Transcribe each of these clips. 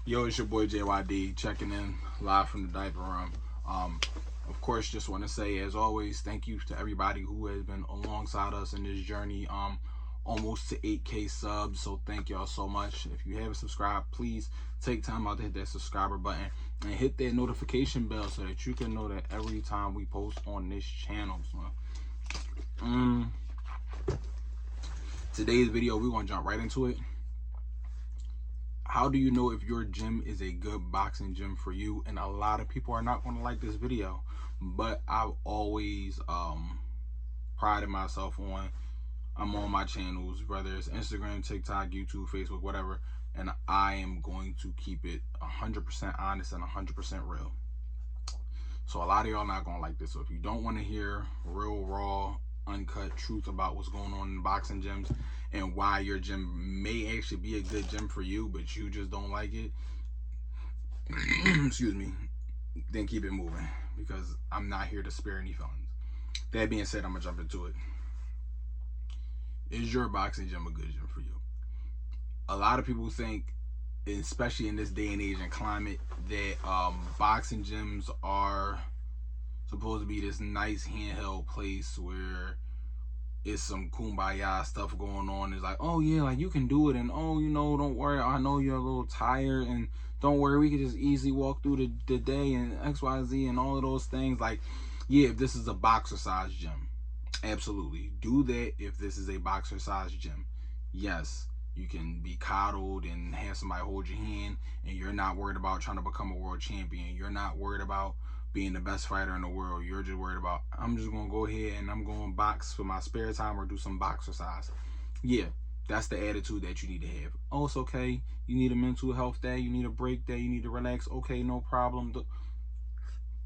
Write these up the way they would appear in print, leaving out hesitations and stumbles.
Yo, it's your boy JYD checking in live from the diaper room. Of course, just want to say, as always, thank you to everybody who has been alongside us in this journey. Almost to 8K subs, so thank y'all so much. If you haven't subscribed, please take time out to hit that subscriber button and hit that notification bell so that you can know that every time we post on this channel. So, today's video, we're gonna jump right into it. How do you know if your gym is a good boxing gym for you? And a lot of people are not going to like this video, but I've always prided myself on, I'm on my channels, whether it's Instagram, TikTok, YouTube, Facebook, whatever, and I am going to keep it 100% honest and 100% real. So a lot of y'all not going to like this. So if you don't want to hear real, raw, uncut truth about what's going on in boxing gyms and why your gym may actually be a good gym for you, but you just don't like it, excuse me, then keep it moving, because I'm not here to spare any feelings. That being said, I'm gonna jump into it. Is your boxing gym a good gym for you? A lot of people think, especially in this day and age and climate, that boxing gyms are supposed to be this nice handheld place where it's some kumbaya stuff going on. It's like, oh yeah, like you can do it, and oh, you know, don't worry, I know you're a little tired, and don't worry, we can just easily walk through the day and XYZ and all of those things. Like, yeah, if this is a boxer size gym, absolutely do that. If this is a boxer size gym, yes, you can be coddled and have somebody hold your hand, and you're not worried about trying to become a world champion. You're not worried about being the best fighter in the world. You're just worried about, I'm just gonna go ahead and I'm gonna box for my spare time or do some boxercise. Yeah, that's the attitude that you need to have. Oh, it's okay. You need a mental health day. You need a break day. You need to relax. Okay, no problem.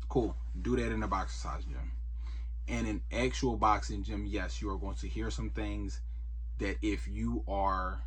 Cool. Do that in a boxercise gym. And an actual boxing gym, yes, you are going to hear some things that if you are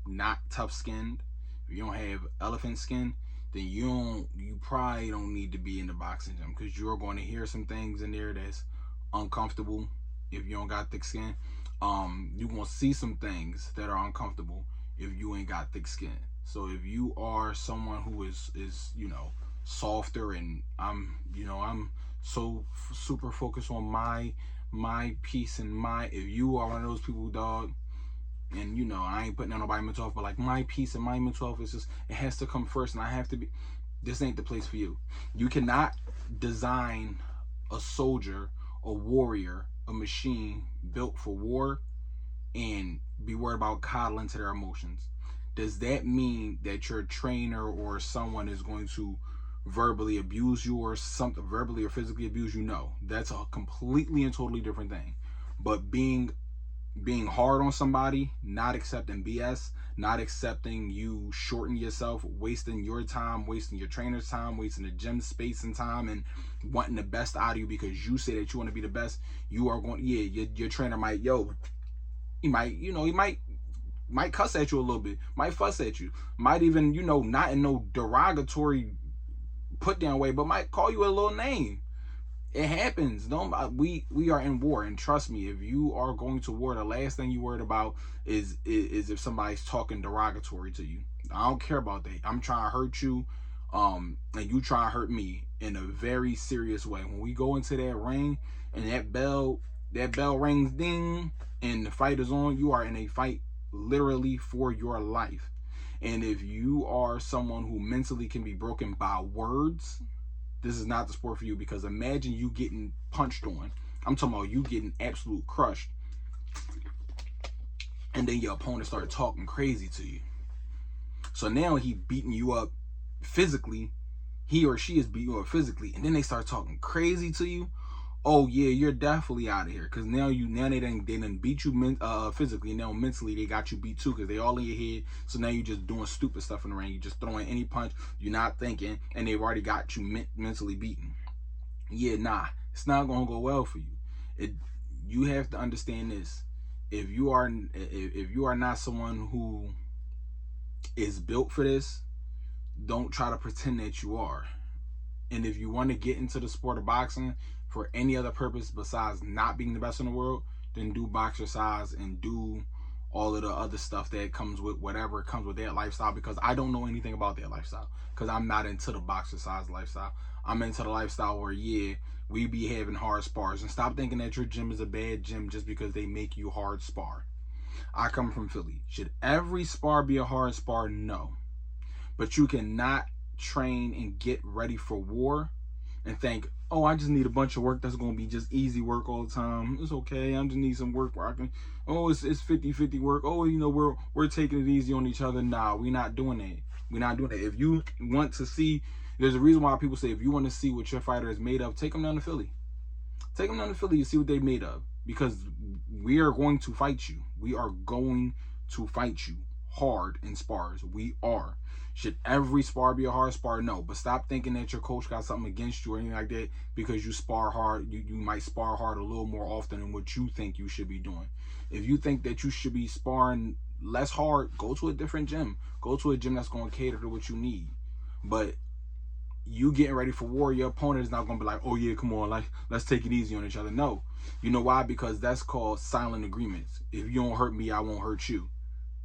not tough skinned, if you don't have elephant skin, then you probably don't need to be in the boxing gym, because you're going to hear some things in there that's uncomfortable if you don't got thick skin. You're going to see some things that are uncomfortable if you ain't got thick skin. So if you are someone who is you know, softer, and I'm so super focused on my peace and if you are one of those people, dog, and you know, I ain't putting on nobody mental health, but like my peace and my mental health is just, it has to come first, and I have to be, this ain't the place for you. You cannot design a soldier, a warrior, a machine built for war and be worried about coddling to their emotions. Does that mean that your trainer or someone is going to verbally abuse you or something, verbally or physically abuse you? No, that's a completely and totally different thing. But being hard on somebody, not accepting BS, not accepting you shorten yourself, wasting your time, wasting your trainer's time, wasting the gym space and time, and wanting the best out of you because you say that you want to be the best, you are going, yeah, your trainer might, he might cuss at you a little bit, might fuss at you, might even, not in no derogatory put down way, but might call you a little name. It happens. We are in war, and trust me, if you are going to war, the last thing you worried about is if somebody's talking derogatory to you. I don't care about that. I'm trying to hurt you, and you trying to hurt me in a very serious way. When we go into that ring and that bell rings, ding, and the fight is on, you are in a fight literally for your life. And if you are someone who mentally can be broken by words, this is not the sport for you, because imagine you getting punched on. I'm talking about you getting absolute crushed, and then your opponent started talking crazy to you. So now he beating you up physically, he or she is beating you up physically, and then they start talking crazy to you. Oh yeah, you're definitely out of here, because now they didn't beat you physically, and now mentally they got you beat too, because they all in your head. So now you're just doing stupid stuff in the ring. You're just throwing any punch, you're not thinking, and they've already got you mentally beaten. Yeah, nah, it's not gonna go well for you. You have to understand this. If you are not someone who is built for this, don't try to pretend that you are. And if you want to get into the sport of boxing for any other purpose besides not being the best in the world, then do boxercise and do all of the other stuff that comes with whatever comes with that lifestyle, because I don't know anything about that lifestyle, because I'm not into the boxercise lifestyle. I'm into the lifestyle where, yeah, we be having hard spars. And stop thinking that your gym is a bad gym just because they make you hard spar. I come from Philly. Should every spar be a hard spar? No. But you cannot train and get ready for war and think, oh, I just need a bunch of work that's going to be just easy work all the time. It's okay. I just need some work where I can, oh, it's 50-50 work. Oh, you know, we're taking it easy on each other. Nah, we're not doing that. We're not doing that. If you want to see, there's a reason why people say if you want to see what your fighter is made of, take them down to Philly. Take them down to Philly and see what they're made of, because we are going to fight you. We are going to fight you hard in spars. We are. Should every spar be a hard spar? No. But stop thinking that your coach got something against you or anything like that because you spar hard. You might spar hard a little more often than what you think you should be doing. If you think that you should be sparring less hard, go to a different gym. Go to a gym that's going to cater to what you need. But you getting ready for war, your opponent is not going to be like, oh yeah, come on, like, let's take it easy on each other. No. You know why? Because that's called silent agreements. If you don't hurt me, I won't hurt you.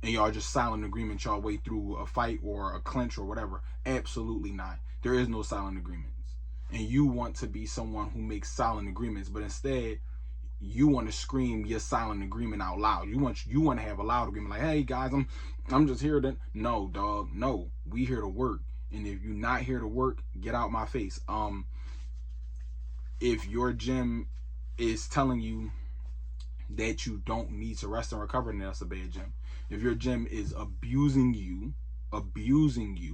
And y'all just silent agreement y'all way through a fight or a clinch or whatever. Absolutely not. There is no silent agreements. And you want to be someone who makes silent agreements, but instead you want to scream your silent agreement out loud. You want to have a loud agreement like, hey guys, I'm just here to. No, dog. No, we here to work. And if you're not here to work, get out my face. If your gym is telling you that you don't need to rest and recover, then that's a bad gym. If your gym is abusing you,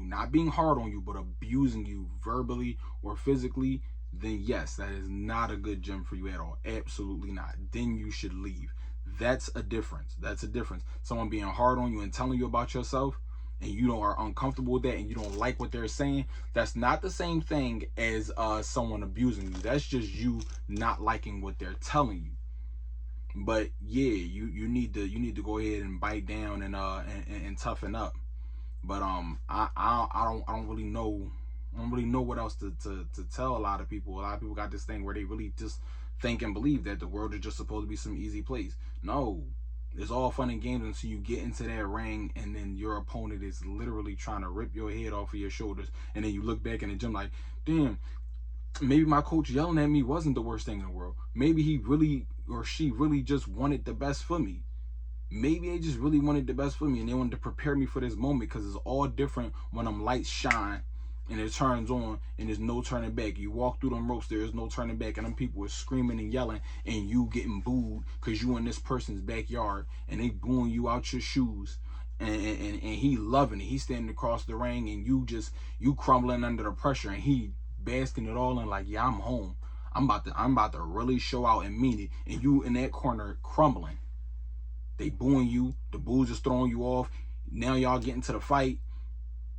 not being hard on you, but abusing you verbally or physically, then yes, that is not a good gym for you at all. Absolutely not. Then you should leave. That's a difference. That's a difference. Someone being hard on you and telling you about yourself, and you are uncomfortable with that and you don't like what they're saying, that's not the same thing as someone abusing you. That's just you not liking what they're telling you. But yeah, you need to go ahead and bite down and toughen up. But I don't really know what else to tell a lot of people. A lot of people got this thing where they really just think and believe that the world is just supposed to be some easy place. No. It's all fun and games until you get into that ring and then your opponent is literally trying to rip your head off of your shoulders. And then you look back in the gym like, damn, maybe my coach yelling at me wasn't the worst thing in the world. Maybe he really or she really just wanted the best for me. Maybe they just really wanted the best for me and they wanted to prepare me for this moment, because it's all different when them lights shine and it turns on and there's no turning back. You walk through them ropes, there is no turning back, and them people are screaming and yelling and you getting booed because you in this person's backyard and they booing you out your shoes, and he loving it. He's standing across the ring and you crumbling under the pressure and he basking it all in like, yeah, I'm home. I'm about to really show out and mean it, and you in that corner crumbling. They booing you, the boos is throwing you off. Now y'all get into the fight.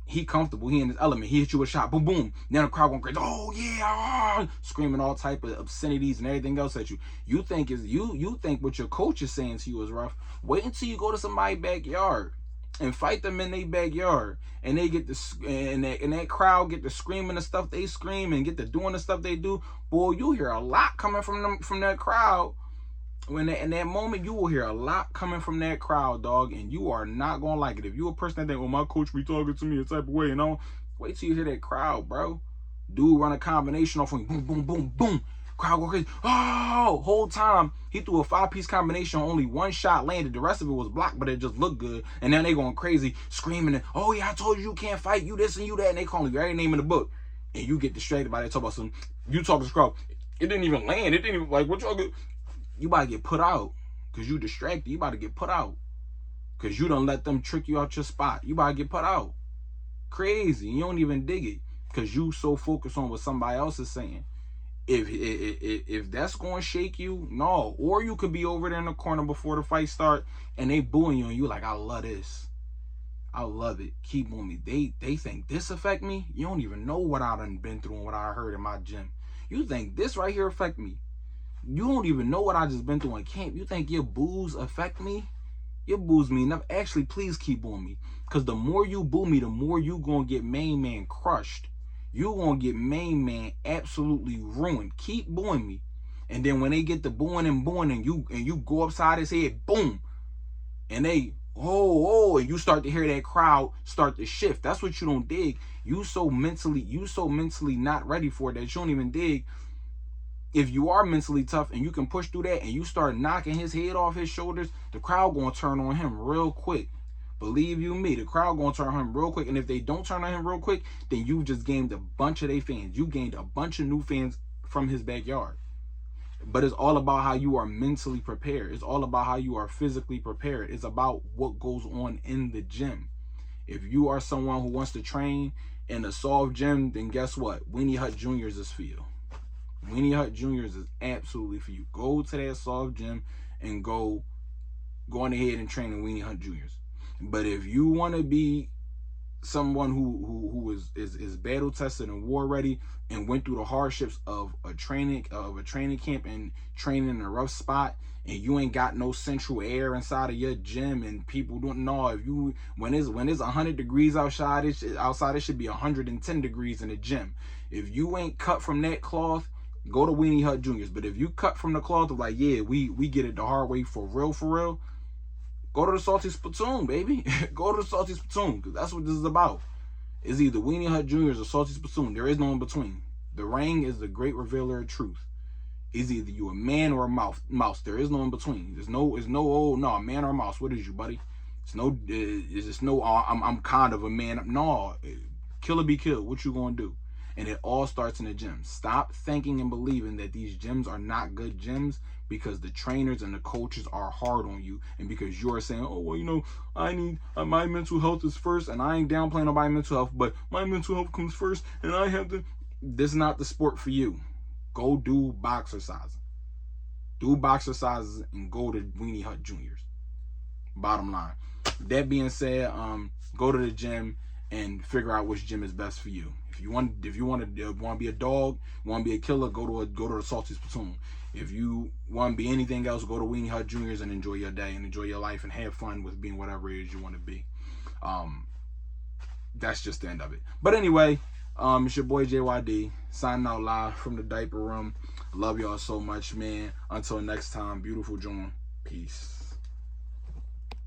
He comfortable, he in his element, he hit you a shot, boom, boom. Now the crowd going crazy, oh yeah, screaming all type of obscenities and everything else at you. You think what your coach is saying to you is rough. Wait until you go to somebody's backyard and fight them in their backyard, and they get the and that crowd get to screaming the stuff they scream and get to doing the stuff they do. Boy, you hear a lot coming from that crowd. In that moment, you will hear a lot coming from that crowd, dog, and you are not gonna like it. If you a person that think, well, my coach be talking to me a type of way, wait till you hear that crowd, bro. Dude run a combination off on you, boom, boom, boom, boom. Crowd go crazy. Oh, whole time he threw a 5-piece combination. Only one shot landed. The rest of it was blocked, but it just looked good. And now they going crazy, screaming, and, oh yeah, I told you can't fight. You this and you that. And they calling you every name in the book. And you get distracted by that. Talk about some. You talk to the crowd. It didn't even land. It didn't even like what y'all get. You about to get put out because you distracted. You about to get put out because you don't let them trick you out your spot. You about to get put out. Crazy. You don't even dig it because you so focused on what somebody else is saying. If that's going to shake you, no. Or you could be over there in the corner before the fight start and they booing you and you like, I love this. I love it. Keep on me. They think this affect me. You don't even know what I done been through and what I heard in my gym. You think this right here affect me. You don't even know what I just been through in camp. You think your boos affect me? Your boos mean enough. Actually, please keep on me. Because the more you boo me, the more you going to get main man crushed. You going to get main man absolutely ruined. Keep booing me. And then when they get the booing and you go upside his head, boom. and they, oh, and you start to hear that crowd start to shift. That's what you don't dig. You so mentally not ready for it that you don't even dig. If you are mentally tough and you can push through that and you start knocking his head off his shoulders, the crowd gonna turn on him real quick. Believe you me, the crowd gonna turn on him real quick. And if they don't turn on him real quick, then you just gained a bunch of their fans. You gained a bunch of new fans from his backyard. But it's all about how you are mentally prepared. It's all about how you are physically prepared. It's about what goes on in the gym. If you are someone who wants to train in a soft gym, then guess what? Weenie Hut Juniors is for you. Weenie Hut Juniors is absolutely for you. Go to that soft gym and go on ahead and train in Weenie Hut Juniors. But if you want to be someone who is battle tested and war ready and went through the hardships of a training camp and training in a rough spot, and you ain't got no central air inside of your gym, and people don't know if you when it's 100 degrees outside, it should be 110 degrees in the gym. If you ain't cut from that cloth, go to Weenie Hut Juniors. But if you cut from the cloth of like, yeah, we get it the hard way for real, go to the Salty Spittoon, baby. Go to the Salty Spittoon, because that's what this is about. It's either Weenie Hut Juniors or Salty Spittoon. There is no in between. The ring is the great revealer of truth. It's either you a man or a mouse. There is no in between. There's no a man or a mouse. What is you, buddy? It's just no. I'm kind of a man. No, kill or be killed. What you gonna do? And it all starts in the gym. Stop thinking and believing that these gyms are not good gyms because the trainers and the coaches are hard on you, and because you're saying, oh, well, you know, I need my mental health is first, and I ain't downplaying about mental health, but my mental health comes first, and I have to. This is not the sport for you. Go do boxercising. Do boxercises and go to Weenie Hut Juniors. Bottom line. That being said, go to the gym and figure out which gym is best for you. If you want to be a dog, want to be a killer, go to the Salty Spittoon. If you want to be anything else, go to Weenie Hut Juniors and enjoy your day and enjoy your life and have fun with being whatever it is you want to be. That's just the end of it. But anyway, it's your boy JYD signing out live from the diaper room. Love y'all so much, man. Until next time, beautiful John. Peace.